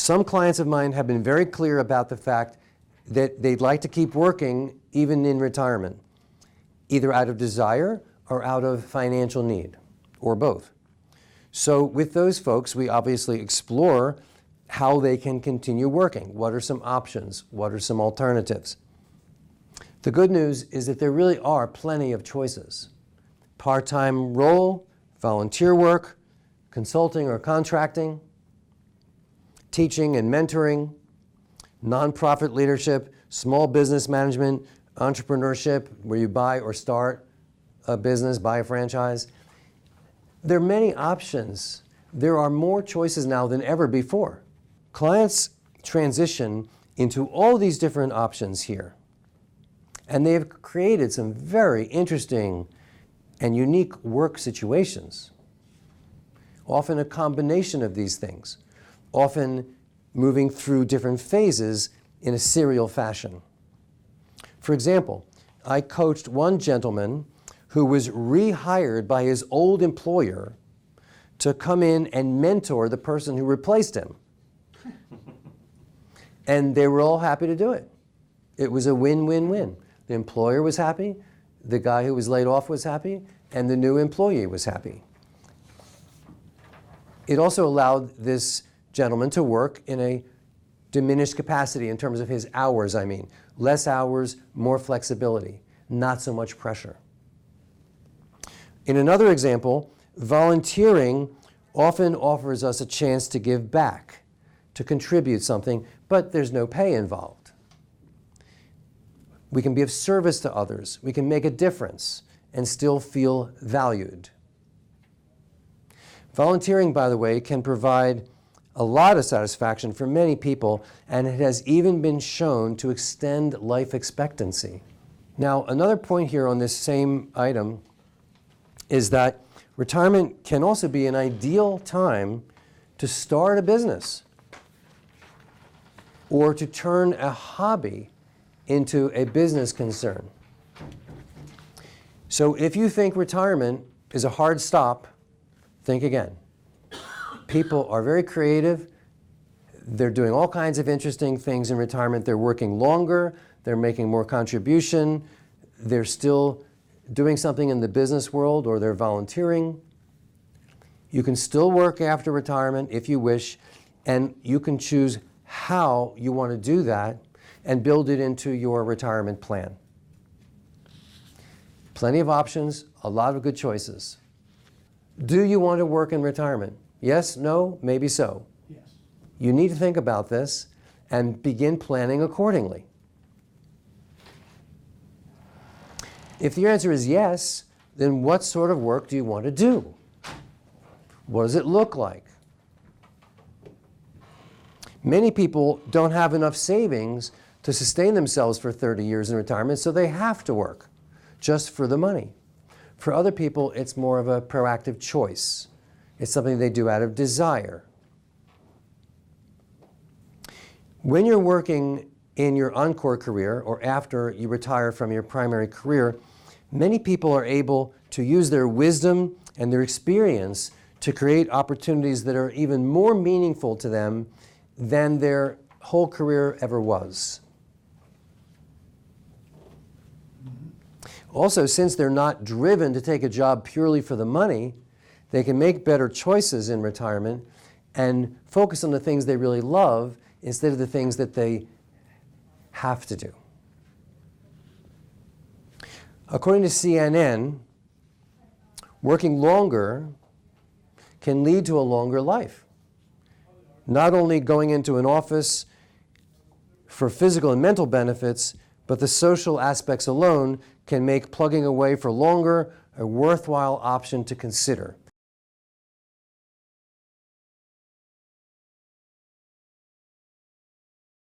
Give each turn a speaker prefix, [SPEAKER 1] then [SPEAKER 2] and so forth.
[SPEAKER 1] Some clients of mine have been very clear about the fact that they'd like to keep working even in retirement, either out of desire or out of financial need, or both. So with those folks, we obviously explore how they can continue working. What are some options? What are some alternatives? The good news is that there really are plenty of choices. Part-time role, volunteer work, consulting or contracting, teaching and mentoring, nonprofit leadership, small business management, entrepreneurship, where you buy or start a business, buy a franchise. There are many options. There are more choices now than ever before. Clients transition into all these different options here. And they have created some very interesting and unique work situations. Often a combination of these things, often moving through different phases in a serial fashion. For example, I coached one gentleman who was rehired by his old employer to come in and mentor the person who replaced him. And they were all happy to do it. It was a win-win-win. The employer was happy, the guy who was laid off was happy, and the new employee was happy. It also allowed this gentleman to work in a diminished capacity in terms of his hours, I mean. Less hours, more flexibility, not so much pressure. In another example, volunteering often offers us a chance to give back, to contribute something, but there's no pay involved. We can be of service to others. We can make a difference and still feel valued. Volunteering, by the way, can provide a lot of satisfaction for many people, and it has even been shown to extend life expectancy. Now, another point here on this same item is that retirement can also be an ideal time to start a business or to turn a hobby into a business concern. So if you think retirement is a hard stop, think again. People are very creative. They're doing all kinds of interesting things in retirement. They're working longer. They're making more contribution. They're still doing something in the business world, or they're volunteering. You can still work after retirement if you wish, and you can choose how you want to do that and build it into your retirement plan. Plenty of options, a lot of good choices. Do you want to work in retirement? Yes, no, maybe so.
[SPEAKER 2] Yes.
[SPEAKER 1] You need to think about this and begin planning accordingly. If the answer is yes, then what sort of work do you want to do? What does it look like? Many people don't have enough savings to sustain themselves for 30 years in retirement, so they have to work just for the money. For other people, it's more of a proactive choice. It's something they do out of desire. When you're working in your encore career or after you retire from your primary career, many people are able to use their wisdom and their experience to create opportunities that are even more meaningful to them than their whole career ever was. Also, since they're not driven to take a job purely for the money, they can make better choices in retirement and focus on the things they really love instead of the things that they have to do. According to CNN, working longer can lead to a longer life. Not only going into an office for physical and mental benefits, but the social aspects alone can make plugging away for longer a worthwhile option to consider.